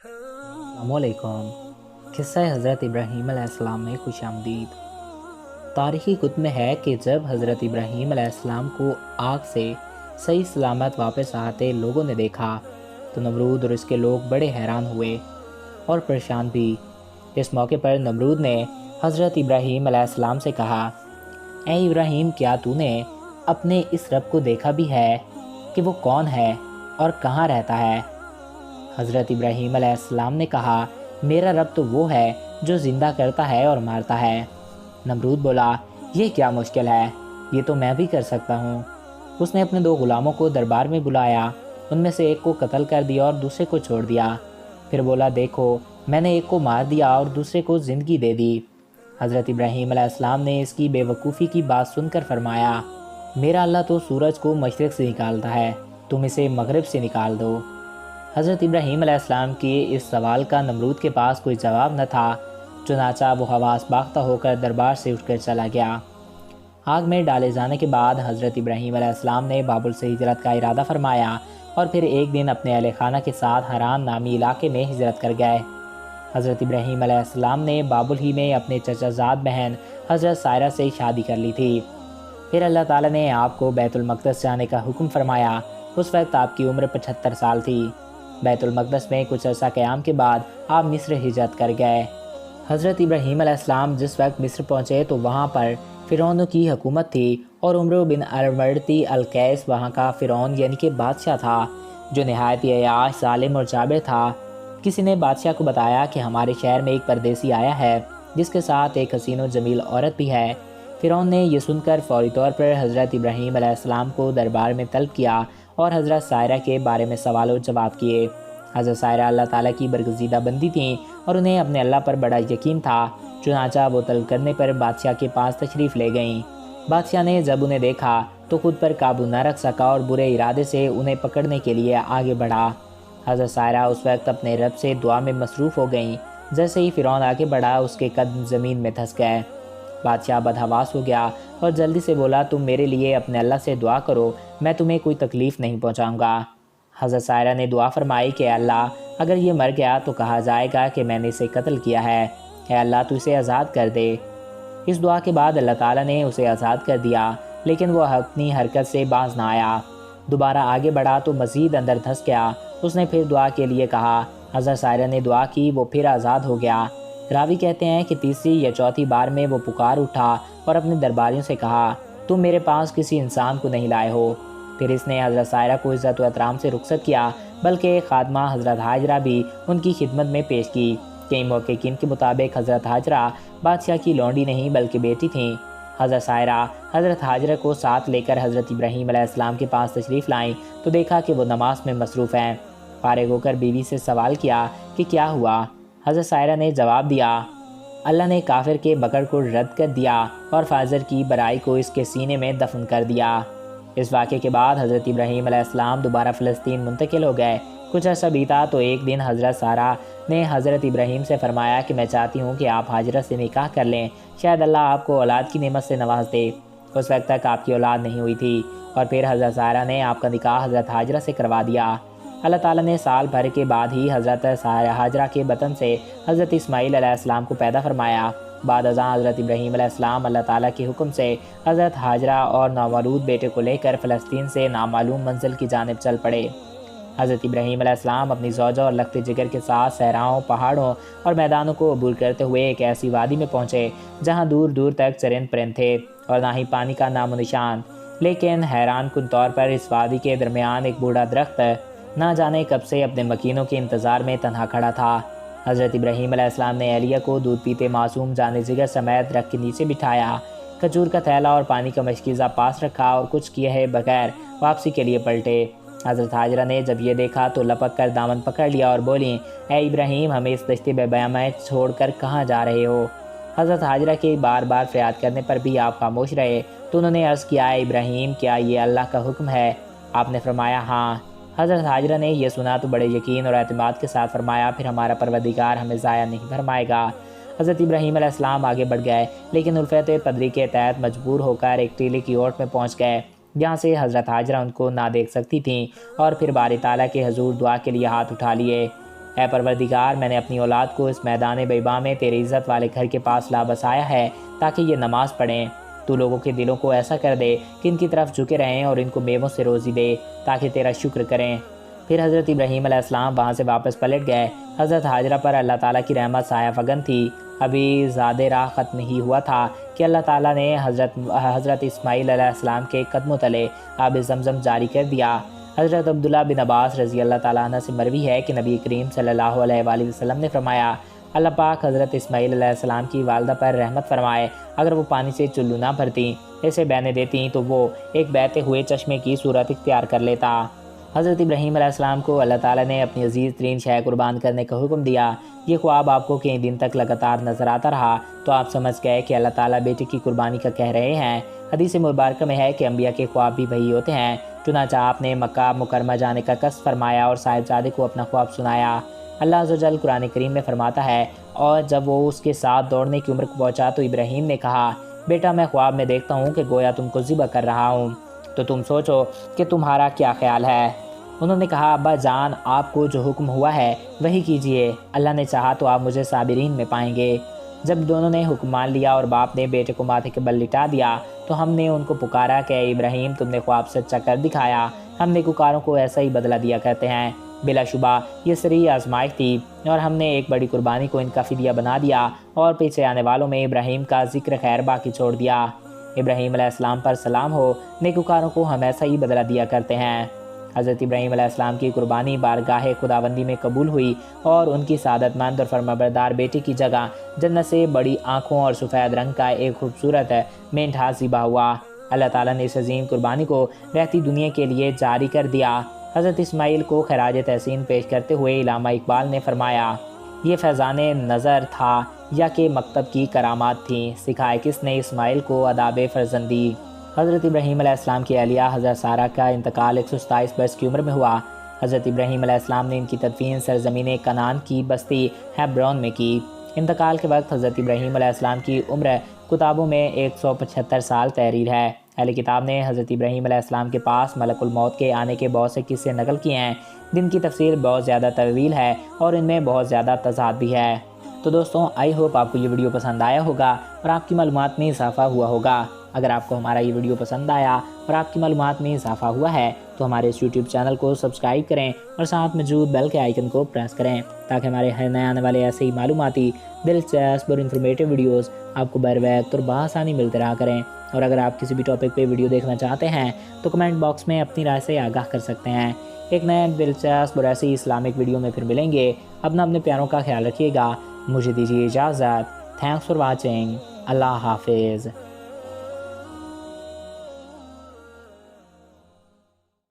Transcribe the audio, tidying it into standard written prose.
السلام علیکم۔ قصہ حضرت ابراہیم علیہ السلام میں خوش آمدید۔ تاریخی کتب میں ہے کہ جب حضرت ابراہیم علیہ السلام کو آگ سے صحیح سلامت واپس آتے لوگوں نے دیکھا تو نمرود اور اس کے لوگ بڑے حیران ہوئے اور پریشان بھی۔ اس موقع پر نمرود نے حضرت ابراہیم علیہ السلام سے کہا، اے ابراہیم، کیا تو نے اپنے اس رب کو دیکھا بھی ہے کہ وہ کون ہے اور کہاں رہتا ہے؟ حضرت ابراہیم علیہ السلام نے کہا، میرا رب تو وہ ہے جو زندہ کرتا ہے اور مارتا ہے۔ نمرود بولا، یہ کیا مشکل ہے، یہ تو میں بھی کر سکتا ہوں۔ اس نے اپنے 2 غلاموں کو دربار میں بلایا، ان میں سے ایک کو قتل کر دیا اور دوسرے کو چھوڑ دیا۔ پھر بولا، دیکھو، میں نے ایک کو مار دیا اور دوسرے کو زندگی دے دی۔ حضرت ابراہیم علیہ السلام نے اس کی بے وقوفی کی بات سن کر فرمایا، میرا اللہ تو سورج کو مشرق سے نکالتا ہے، تم اسے مغرب سے نکال دو۔ حضرت ابراہیم علیہ السلام کے اس سوال کا نمرود کے پاس کوئی جواب نہ تھا، چنانچہ وہ حواس باختہ ہو کر دربار سے اٹھ کر چلا گیا۔ آگ میں ڈالے جانے کے بعد حضرت ابراہیم علیہ السلام نے بابل سے ہجرت کا ارادہ فرمایا اور پھر ایک دن اپنے اہل خانہ کے ساتھ حران نامی علاقے میں ہجرت کر گئے۔ حضرت ابراہیم علیہ السلام نے بابل ہی میں اپنے چچا زاد بہن حضرت سائرہ سے شادی کر لی تھی۔ پھر اللہ تعالیٰ نے آپ کو بیت المقدس جانے کا حکم فرمایا۔ اس وقت آپ کی عمر 75 سال تھی۔ بیت المقدس میں کچھ عرصہ قیام کے بعد آپ مصر ہجرت کر گئے۔ حضرت ابراہیم علیہ السلام جس وقت مصر پہنچے تو وہاں پر فرعون کی حکومت تھی اور عمرو بن ارمرتی القیس وہاں کا فرعون یعنی کہ بادشاہ تھا، جو نہایت ہی عیاش، ظالم اور جابر تھا۔ کسی نے بادشاہ کو بتایا کہ ہمارے شہر میں ایک پردیسی آیا ہے جس کے ساتھ ایک حسین و جمیل عورت بھی ہے۔ فرعون نے یہ سن کر فوری طور پر حضرت ابراہیم علیہ السلام کو دربار میں طلب کیا اور حضرت سائرہ کے بارے میں سوال و جواب کیے۔ حضرت سائرہ اللہ تعالیٰ کی برگزیدہ بندی تھیں اور انہیں اپنے اللہ پر بڑا یقین تھا، چنانچہ وہ طلب کرنے پر بادشاہ کے پاس تشریف لے گئیں۔ بادشاہ نے جب انہیں دیکھا تو خود پر قابو نہ رکھ سکا اور برے ارادے سے انہیں پکڑنے کے لیے آگے بڑھا۔ حضرت سائرہ اس وقت اپنے رب سے دعا میں مصروف ہو گئیں۔ جیسے ہی فرعون آگے بڑھا اس کے قدم زمین میں دھس گئے۔ بادشاہ بدحواس ہو گیا اور جلدی سے بولا، تم میرے لیے اپنے اللہ سے دعا کرو، میں تمہیں کوئی تکلیف نہیں پہنچاؤں گا۔ حضرت سائرہ نے دعا فرمائی کہ اے اللہ، اگر یہ مر گیا تو کہا جائے گا کہ میں نے اسے قتل کیا ہے، اے اللہ تو اسے آزاد کر دے۔ اس دعا کے بعد اللہ تعالیٰ نے اسے آزاد کر دیا، لیکن وہ اپنی حرکت سے باز نہ آیا۔ دوبارہ آگے بڑھا تو مزید اندر دھس گیا۔ اس نے پھر دعا کے لیے کہا۔ حضرت سائرہ نے دعا کی، وہ پھر آزاد ہو گیا۔ راوی کہتے ہیں کہ تیسری یا چوتھی بار میں وہ پکار اٹھا اور اپنے درباریوں سے کہا، تم میرے پاس کسی انسان کو نہیں لائے ہو۔ پھر اس نے حضرت سائرہ کو عزت و احترام سے رخصت کیا، بلکہ خادمہ حضرت ہاجرہ بھی ان کی خدمت میں پیش کی۔ کئی محققین کے مطابق حضرت ہاجرہ بادشاہ کی لونڈی نہیں بلکہ بیٹی تھیں۔ حضرت سائرہ حضرت ہاجرہ کو ساتھ لے کر حضرت ابراہیم علیہ السلام کے پاس تشریف لائیں تو دیکھا کہ وہ نماز میں مصروف ہیں۔ فارغ ہو کر بیوی سے سوال کیا کہ کیا ہوا؟ حضرت سائرہ نے جواب دیا، اللہ نے کافر کے بکر کو رد کر دیا اور فاجر کی برائی کو اس کے سینے میں دفن کر دیا۔ اس واقعے کے بعد حضرت ابراہیم علیہ السلام دوبارہ فلسطین منتقل ہو گئے۔ کچھ عرصہ بیتا تو ایک دن حضرت سارہ نے حضرت ابراہیم سے فرمایا کہ میں چاہتی ہوں کہ آپ ہاجرہ سے نکاح کر لیں، شاید اللہ آپ کو اولاد کی نعمت سے نواز دے۔ اس وقت تک آپ کی اولاد نہیں ہوئی تھی اور پھر حضرت سارہ نے آپ کا نکاح حضرت ہاجرہ سے کروا دیا۔ اللہ تعالیٰ نے سال بھر کے بعد ہی حضرت ہاجرہ کے بطن سے حضرت اسماعیل علیہ السلام کو پیدا فرمایا۔ بعد ازاں حضرت ابراہیم علیہ السلام اللہ تعالیٰ کے حکم سے حضرت ہاجرہ اور نامولود بیٹے کو لے کر فلسطین سے نامعلوم منزل کی جانب چل پڑے۔ حضرت ابراہیم علیہ السلام اپنی زوجہ اور لخت جگر کے ساتھ صحراؤں، پہاڑوں اور میدانوں کو عبور کرتے ہوئے ایک ایسی وادی میں پہنچے جہاں دور دور تک چرند پرند تھے اور نہ ہی پانی کا نام و نشان۔ لیکن حیران کن طور پر اس وادی کے درمیان ایک بوڑھا درخت نہ جانے کب سے اپنے مکینوں کے انتظار میں تنہا کھڑا تھا۔ حضرت ابراہیم علیہ السلام نے اہلیہ کو دودھ پیتے معصوم جان جگر سمیت درخت کے نیچے بٹھایا، کھجور کا تھیلا اور پانی کا مشکیزہ پاس رکھا اور کچھ کیے بغیر واپسی کے لیے پلٹے۔ حضرت ہاجرہ نے جب یہ دیکھا تو لپک کر دامن پکڑ لیا اور بولیں، اے ابراہیم، ہمیں اس دشت بیاباں میں چھوڑ کر کہاں جا رہے ہو؟ حضرت ہاجرہ کے بار بار فریاد کرنے پر بھی آپ خاموش رہے تو انہوں نے عرض کیا، اے ابراہیم، کیا یہ اللہ کا حکم ہے؟ آپ نے فرمایا، ہاں۔ حضرت ہاجرہ نے یہ سنا تو بڑے یقین اور اعتماد کے ساتھ فرمایا، پھر ہمارا پروردگار ہمیں ضائع نہیں فرمائے گا۔ حضرت ابراہیم علیہ السلام آگے بڑھ گئے، لیکن الفت پدری کے تحت مجبور ہو کر ایک ٹیلے کی اوٹ میں پہنچ گئے جہاں سے حضرت ہاجرہ ان کو نہ دیکھ سکتی تھیں، اور پھر باری تعالیٰ کے حضور دعا کے لیے ہاتھ اٹھا لیے۔ اے پروردگار، میں نے اپنی اولاد کو اس میدان بیضا میں تیرے عزت والے گھر کے پاس لا بسایا ہے تاکہ یہ نماز پڑھیں۔ تو لوگوں کے دلوں کو ایسا کر دے کہ ان کی طرف جھکے رہیں اور ان کو میووں سے روزی دے تاکہ تیرا شکر کریں۔ پھر حضرت ابراہیم علیہ السلام وہاں سے واپس پلٹ گئے۔ حضرت ہاجرہ پر اللہ تعالیٰ کی رحمت سایہ فگن تھی۔ ابھی زاد راہ ختم ہی ہوا تھا کہ اللہ تعالیٰ نے حضرت اسماعیل علیہ السلام کے قدموں تلے آب زمزم جاری کر دیا۔ حضرت عبداللہ بن عباس رضی اللہ تعالیٰ عنہ سے مروی ہے کہ نبی کریم صلی اللہ علیہ وآلہ وسلم نے فرمایا، اللہ پاک حضرت اسماعیل علیہ السلام کی والدہ پر رحمت فرمائے، اگر وہ پانی سے چلو نہ بھرتیں، اسے بہنے دیتیں تو وہ ایک بہتے ہوئے چشمے کی صورت اختیار کر لیتا۔ حضرت ابراہیم علیہ السلام کو اللہ تعالیٰ نے اپنی عزیز ترین شے قربان کرنے کا حکم دیا۔ یہ خواب آپ کو کئی دن تک لگاتار نظر آتا رہا تو آپ سمجھ گئے کہ اللہ تعالیٰ بیٹے کی قربانی کا کہہ رہے ہیں۔ حدیث مبارکہ میں ہے کہ انبیاء کے خواب بھی وہی ہوتے ہیں۔ چنانچہ آپ نے مکہ مکرمہ جانے کا قصد فرمایا اور صاحبزادے کو اپنا خواب سنایا۔ اللہ عز و جل قرآن کریم میں فرماتا ہے، اور جب وہ اس کے ساتھ دوڑنے کی عمر کو پہنچا تو ابراہیم نے کہا، بیٹا میں خواب میں دیکھتا ہوں کہ گویا تم کو ذبح کر رہا ہوں، تو تم سوچو کہ تمہارا کیا خیال ہے؟ انہوں نے کہا، ابا جان، آپ کو جو حکم ہوا ہے وہی کیجئے، اللہ نے چاہا تو آپ مجھے صابرین میں پائیں گے۔ جب دونوں نے حکم مان لیا اور باپ نے بیٹے کو ماتھے کے بل لٹا دیا تو ہم نے ان کو پکارا کہ اے ابراہیم، تم نے خواب سچا کر دکھایا، ہم نیکوکاروں کو ایسا ہی بدلہ دیا کرتے ہیں۔ بلا شبہ یہ سری آزمائش تھی اور ہم نے ایک بڑی قربانی کو ان کا فدیہ بنا دیا اور پیچھے آنے والوں میں ابراہیم کا ذکر خیر باقی چھوڑ دیا۔ ابراہیم علیہ السلام پر سلام ہو، نیکوکاروں کو ہم ایسا ہی بدلہ دیا کرتے ہیں۔ حضرت ابراہیم علیہ السلام کی قربانی بارگاہ خداوندی میں قبول ہوئی اور ان کی سعادت مند اور فرمانبردار بیٹی کی جگہ جنت سے بڑی آنکھوں اور سفید رنگ کا ایک خوبصورت مینڈھا ذبح ہوا۔ اللہ تعالیٰ نے اس عظیم قربانی کو رہتی دنیا کے لیے جاری کر دیا۔ حضرت اسماعیل کو خراج تحسین پیش کرتے ہوئے علامہ اقبال نے فرمایا، یہ فیضان نظر تھا یا کہ مکتب کی کرامات تھیں، سکھائے کس نے اسماعیل کو آداب فرزندی۔ حضرت ابراہیم علیہ السلام کی اہلیہ حضرت سارہ کا انتقال 127 برس کی عمر میں ہوا۔ حضرت ابراہیم علیہ السلام نے ان کی تدفین سرزمین کنعان کی بستی ہیبرون میں کی۔ انتقال کے وقت حضرت ابراہیم علیہ السلام کی عمر کتابوں میں 175 سال تحریر ہے۔ اہل کتاب نے حضرت ابراہیم علیہ السلام کے پاس ملک الموت کے آنے کے بہت سے قصے نقل کیے ہیں، جن کی تفسیر بہت زیادہ طویل ہے اور ان میں بہت زیادہ تضاد بھی ہے۔ تو دوستوں، آئی ہوپ آپ کو یہ ویڈیو پسند آیا ہوگا اور آپ کی معلومات میں اضافہ ہوا ہوگا۔ اگر آپ کو ہمارا یہ ویڈیو پسند آیا اور آپ کی معلومات میں اضافہ ہوا ہے تو ہمارے اس یوٹیوب چینل کو سبسکرائب کریں اور ساتھ موجود بیل کے آئیکن کو پریس کریں تاکہ ہمارے ہر نئے آنے والے ایسے ہی معلوماتی، دلچسپ اور انفارمیٹیو ویڈیوز آپ کو بر وقت اور بآسانی ملتے رہا کریں۔ اور اگر آپ کسی بھی ٹاپک پہ ویڈیو دیکھنا چاہتے ہیں تو کمنٹ باکس میں اپنی رائے سے آگاہ کر سکتے ہیں۔ ایک نئے دلچسپ اور ایسی اسلامک ویڈیو میں پھر ملیں گے۔ اپنے پیاروں کا خیال رکھیے گا۔ مجھے دیجیے اجازت۔ Thanks for watching. اللہ حافظ۔